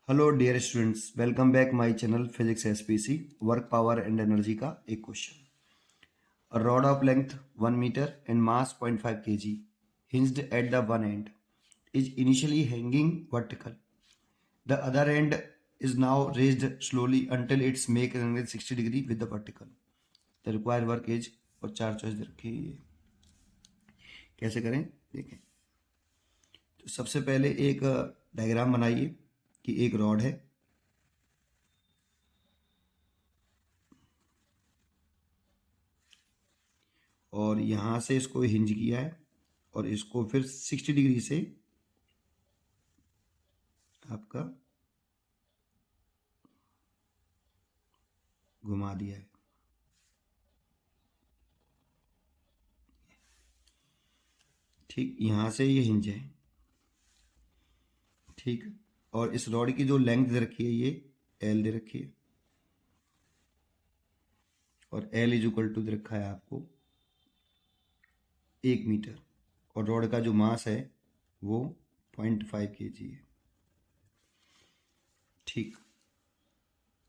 Hello dear students, welcome back my channel physics SPC. Work power and energy का एक question. A rod of length 1 metre and mass 0.5 kg hinged at the one end is initially hanging vertical. The other end is now raised slowly until it's make an angle 60 degree with the vertical. The required work is, और चार choice दे रखी है। कैसे करें देखें। तो सबसे पहले एक डायग्राम बनाइए कि एक रॉड है और यहाँ से इसको हिंज किया है और इसको फिर 60 डिग्री से आपका घुमा दिया है। ठीक, यहाँ से ये हिंज है। ठीक, और इस रॉड की जो लेंथ दे रखी है ये एल दे रखी है और एल इज इक्वल टू दे रखा है आपको 1 मीटर और रॉड का जो मास है वो 0.5 kg है। ठीक,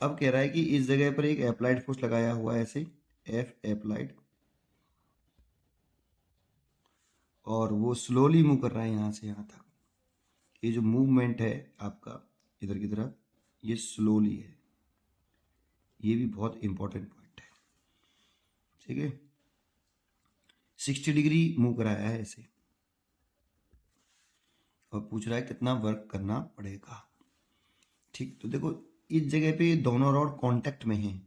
अब कह रहा है कि इस जगह पर एक अप्लाइड फोर्स लगाया हुआ है ऐसे एफ अप्लाइड, और वो स्लोली मूव कर रहा है यहाँ से यहाँ तक। ये जो मूवमेंट है आपका इधर की तरफ ये स्लोली है। ये भी बहुत इंपॉर्टेंट पॉइंट है। ठीक है, 60 डिग्री मूव कराया है ऐसे और पूछ रहा है कितना वर्क करना पड़ेगा। ठीक, तो देखो इस जगह पे दोनों रॉड कांटेक्ट में हैं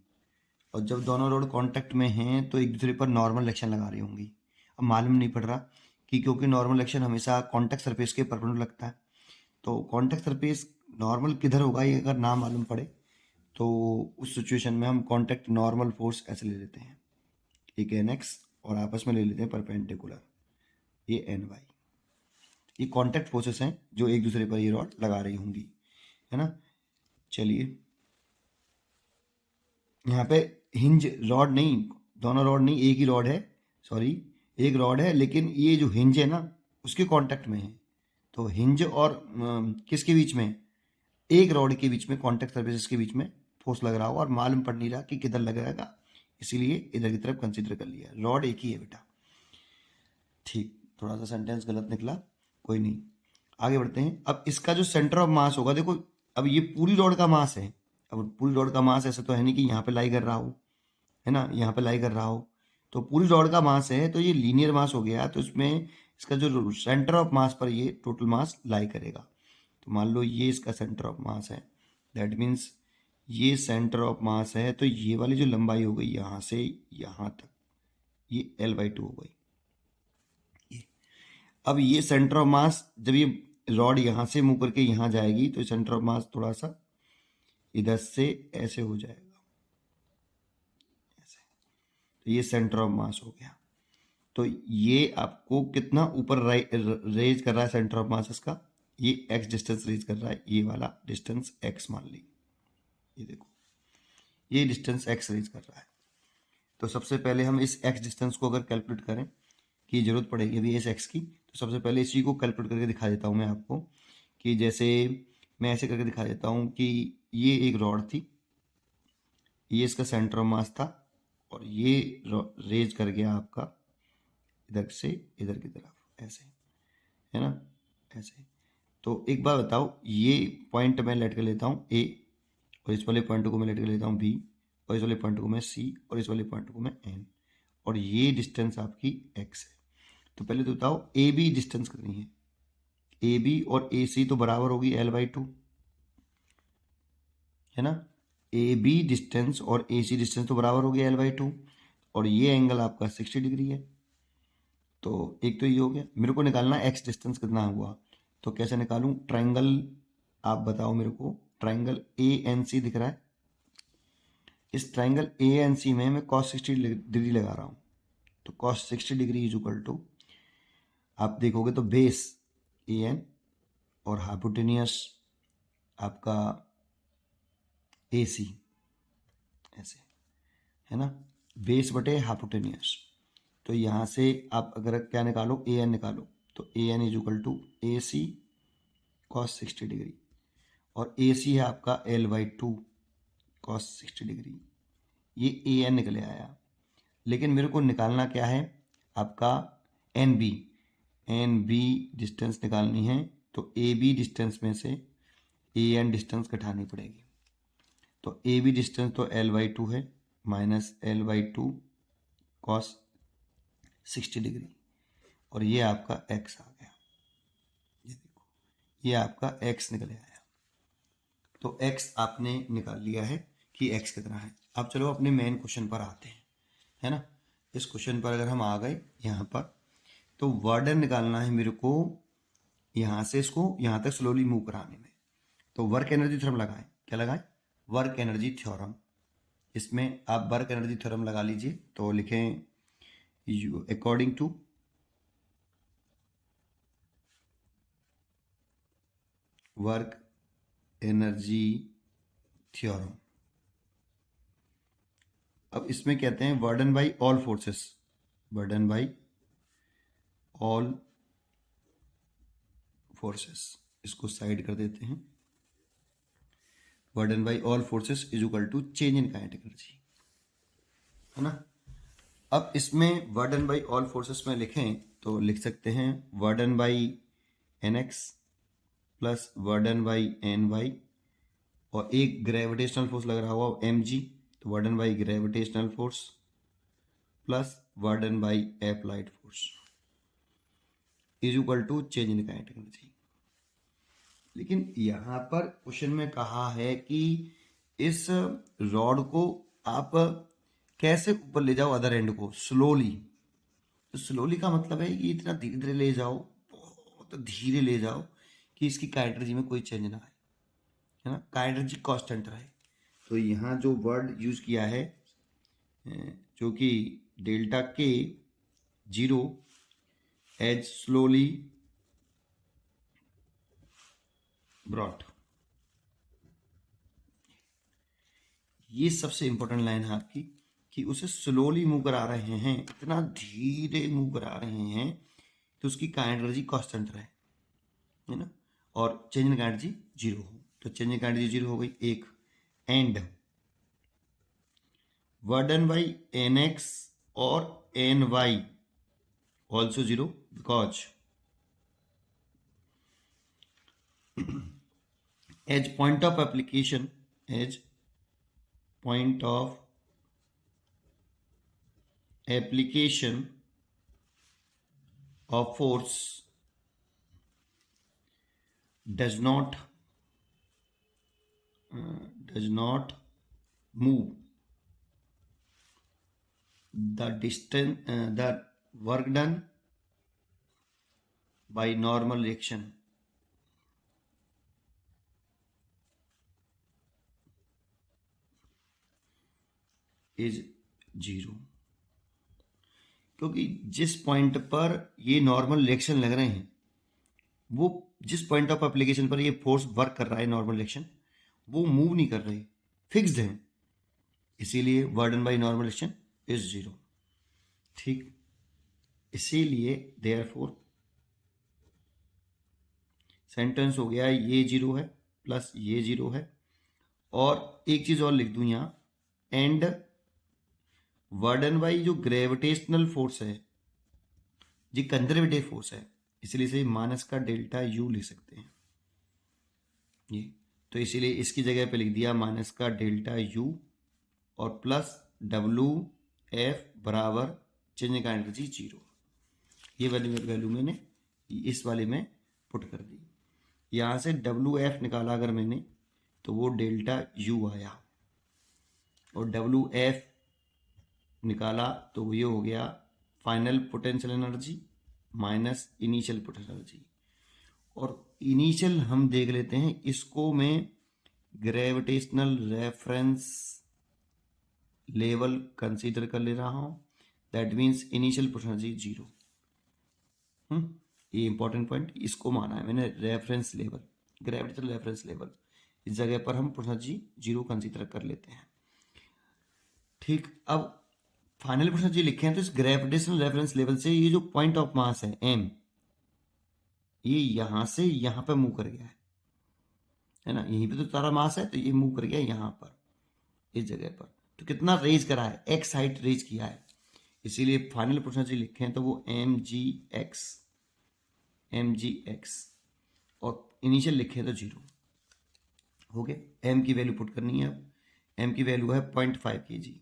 और जब दोनों रॉड कांटेक्ट में हैं तो एक दूसरे पर नॉर्मल एक्शन लगा रही होंगी। अब मालूम नहीं पड़ रहा कि क्योंकि नॉर्मल एक्शन हमेशा कांटेक्ट सरफेस के परपेंडिकुलर लगता है, तो कांटेक्ट सरफेस नॉर्मल किधर होगा ये अगर ना मालूम पड़े तो उस सिचुएशन में हम कांटेक्ट नॉर्मल फोर्स ऐसे ले लेते हैं, एक एन एक्स और आपस में ले लेते हैं परपेंडिकुलर ये एन वाई। ये कांटेक्ट फोर्सेस हैं जो एक दूसरे पर ये रॉड लगा रही होंगी, है ना। चलिए, यहाँ पे हिंज रॉड नहीं, दोनों रॉड नहीं, एक ही रॉड है, सॉरी एक रॉड है, लेकिन ये जो हिंज है ना उसके कांटेक्ट में है। तो हिंज और किसके बीच में, एक रॉड के बीच में, कांटेक्ट सर्फेसेस के बीच में फोर्स लग रहा हो और मालूम पड़ नहीं रहा कि किधर लग रहेगा, इसीलिए इधर की तरफ कंसीडर कर लिया। रॉड एक ही है बेटा। ठीक, थोड़ा सा सेंटेंस गलत निकला, कोई नहीं, आगे बढ़ते हैं। अब इसका जो सेंटर ऑफ मास होगा, देखो अब ये पूरी रॉड का मास है। अब पूरी रॉड का मास ऐसा तो है नहीं कि यहाँ पे लाई कर रहा हो, है ना, यहाँ पे लाई कर रहा हो, तो पूरी रॉड का मास है तो ये लीनियर मास हो गया। तो इसमें इसका जो सेंटर ऑफ मास पर ये टोटल मास लाई करेगा। तो मान लो ये इसका सेंटर ऑफ मास है, दैट मीन्स ये सेंटर ऑफ मास है, तो ये वाली जो लंबाई हो गई यहाँ से यहाँ तक ये L/2 हो गई। अब ये सेंटर ऑफ मास जब ये रॉड यहाँ से मुंह करके यहाँ जाएगी तो सेंटर ऑफ मास थोड़ा सा इधर से ऐसे हो जाएगा, ऐसे। तो ये सेंटर ऑफ मास हो गया। तो ये आपको कितना ऊपर रेज कर रहा है सेंटर ऑफ मास इसका, ये x डिस्टेंस रेज कर रहा है, ये वाला डिस्टेंस x मान ली। ये देखो ये डिस्टेंस x रेज कर रहा है। तो सबसे पहले हम इस x डिस्टेंस को अगर कैलकुलेट करें कि जरूरत पड़ेगी अभी इस x की, तो सबसे पहले इसी को कैलकुलेट करके दिखा देता हूँ मैं आपको। कि जैसे मैं ऐसे करके दिखा देता हूँ कि ये एक रॉड थी, ये इसका सेंटर ऑफ मास था और ये रेज कर गया आपका इधर से इधर की तरफ ऐसे, है ना, ऐसे। तो एक बार बताओ, ये पॉइंट मैं लेट कर लेता हूँ ए और इस वाले पॉइंट को मैं लेट कर लेता हूँ बी और इस वाले पॉइंट को मैं सी और इस वाले पॉइंट को मैं एन, और ये डिस्टेंस आपकी एक्स है। तो पहले तो बताओ ए बी डिस्टेंस कितनी है। ए बी और ए सी तो बराबर होगी L/2, है ना। ए बी डिस्टेंस और ए सी डिस्टेंस तो बराबर होगी L/2 और ये एंगल आपका 60 डिग्री है। तो एक तो ये हो गया। मेरे को निकालना एक्स डिस्टेंस कितना हुआ, तो कैसे निकालूं। ट्राइंगल आप बताओ मेरे को, ट्राइंगल ए एन सी दिख रहा है, इस ट्राइंगल ए एन सी में मैं cos 60 डिग्री लगा रहा हूँ। तो cos 60 degree is equal to, आप देखोगे तो बेस ए एन और हाइपोटेनियस आपका ए सी, ऐसे, है ना, बेस बटे हाइपोटेनियस। तो यहाँ से आप अगर क्या निकालो, ए एन निकालो, तो A N is equal to A C cos 60 degree और ए सी है आपका L/2 cos 60 डिग्री, ये ए एन निकले आया। लेकिन मेरे को निकालना क्या है, आपका एन बी डिस्टेंस निकालनी है। तो ए बी डिस्टेंस में से ए एन डिस्टेंस घटानी पड़ेगी। तो ए बी डिस्टेंस तो L/2 है, माइनस L/2 cos 60 डिग्री, और ये आपका x आ गया। ये देखो, ये आपका x निकले आया। तो x आपने निकाल लिया है कि x कितना है। अब चलो अपने मेन क्वेश्चन पर आते हैं, है ना। इस क्वेश्चन पर अगर हम आ गए यहाँ पर, तो वर्डन निकालना है मेरे को, यहाँ से इसको यहाँ तक स्लोली मूव कराने में। तो वर्क एनर्जी थ्योरम लगाएं। क्या लगाएं? Work energy theorem. इसमें आप वर्क एनर्जी थ्योरम लगा लीजिए। तो लिखें according to work energy theorem. अब इसमें कहते हैं work done by all forces, work done by all forces, इसको साइड कर देते हैं। Work done by all forces is equal to change in kinetic energy, है ना। अब इसमें वर्डन बाई ऑल फोर्सेस में लिखें तो लिख सकते हैं work done by N X plus work done by N Y, और एक ग्रेविटेशनल फोर्स लग रहा होगा एम जी, तो work done by gravitational force plus work done by applied force is equal to change in kinetic energy. लेकिन यहाँ पर क्वेश्चन में कहा है कि इस रॉड को आप कैसे ऊपर ले जाओ, अदर एंड को स्लोली। तो स्लोली का मतलब है कि इतना धीरे धीरे ले जाओ, बहुत धीरे ले जाओ कि इसकी काइनेटिक एनर्जी में कोई चेंज ना आए, है ना, काइनेटिक एनर्जी कांस्टेंट रहे। तो यहाँ जो वर्ड यूज किया है जो कि डेल्टा के 0 एज स्लोली ब्रॉट, ये सबसे इंपॉर्टेंट लाइन है आपकी कि उसे स्लोली मूव करा रहे हैं, इतना धीरे मूव करा रहे हैं तो उसकी काइनेटिक एनर्जी कांस्टेंट रहे, है ना, और चेंज इन काइनेटिक एनर्जी 0 हो। तो चेंज इन काइनेटिक एनर्जी 0 हो गई एक। And work done by N X और N Y also 0 because as point of application, as point of application of force does not move the distance, the work done by normal reaction is 0। क्योंकि जिस point पर ये normal reaction लग रहे हैं, वो जिस पॉइंट ऑफ एप्लीकेशन पर ये फोर्स वर्क कर रहा है, नॉर्मल रिएक्शन, वो मूव नहीं कर रहे, फिक्स्ड है, इसीलिए वर्डन बाई नॉर्मल रिएक्शन इज 0। ठीक, इसीलिए देयरफॉर सेंटेंस हो गया ये 0 है प्लस ये 0 है। और एक चीज और लिख दूं यहां, एंड वर्डन बाई जो ग्रेविटेशनल फोर्स है, जी कंजर्वेटिव फोर्स है, इसलिए इसे माइनस का डेल्टा यू लिख सकते हैं ये। तो इसीलिए इसकी जगह पे लिख दिया माइनस का डेल्टा यू और प्लस डब्लू एफ बराबर चेंज का एनर्जी 0। ये वाली वैल्यू मैंने इस वाले में पुट कर दी। यहाँ से डब्लू एफ निकाला अगर मैंने तो वो डेल्टा यू आया, और डब्लू एफ निकाला तो ये हो गया final potential energy minus initial potential energy. और इनिशियल हम देख लेते हैं, इसको मैं ग्रेविटेशनल रेफरेंस लेवल कंसीडर कर ले रहा हूं, that means initial potential energy 0। ये इंपॉर्टेंट पॉइंट, इसको माना है मैंने reference level, gravitational reference level, इस जगह पर हम पोटेंशियल एनर्जी 0 कंसीडर कर लेते हैं। ठीक, अब फाइनल पोटेंशियल एनर्जी लिखे हैं तो इस ग्रेविटेशनल रेफरेंस लेवल से ये जो पॉइंट ऑफ मास है एम, ये यहां से यहां पे मूव कर गया है, है ना, यहीं पे तो सारा मास है, तो ये मूव कर गया यहाँ पर, इस जगह पर। तो कितना रेज करा है, एक्स हाइट रेज किया है, इसीलिए फाइनल पोटेंशियल लिखे हैं तो वो एम जी एक्स, और इनिशियल लिखे हैं तो 0 हो गया। एम की वैल्यू पुट करनी है, अब एम की वैल्यू है 0.5 kg।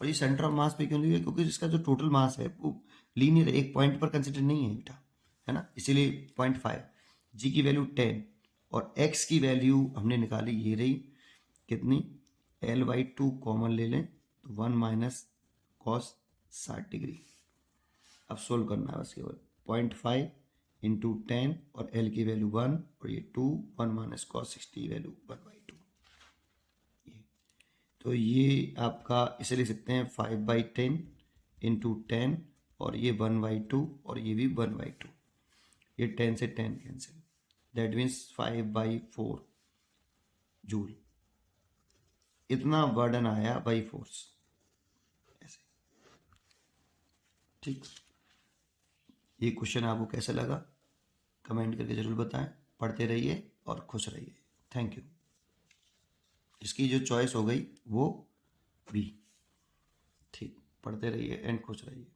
और ये सेंटर ऑफ मास पे क्यों लिया, क्योंकि इसका जो टोटल मास है वो लीनियर एक पॉइंट पर कंसिडर नहीं है बेटा, है ना, इसीलिए 0.5। जी की वैल्यू 10 और एक्स की वैल्यू हमने निकाली, ये रही कितनी, L/2 कॉमन ले लें तो 1 माइनस कॉस 60 डिग्री। अब सोल्व करना है बस केवल, 0.5 इंटू 10 और L की वैल्यू 1 और ये 2, 1 माइनस कॉस 60 वैल्यू 1/2। तो ये आपका इसे लिख सकते हैं 5/10 इंटू 10 और ये 1/2 और ये भी 1/2, ये 10 से 10 कैंसिल, दैट मीन्स 5/4 जूल। इतना बर्डन आया बाई फोर्स, ऐसे। ठीक, ये क्वेश्चन आपको कैसा लगा कमेंट करके ज़रूर बताएं। पढ़ते रहिए और खुश रहिए। Thank you. इसकी जो चॉइस हो गई वो बी। ठीक, पढ़ते रहिए एंड खुश रहिए।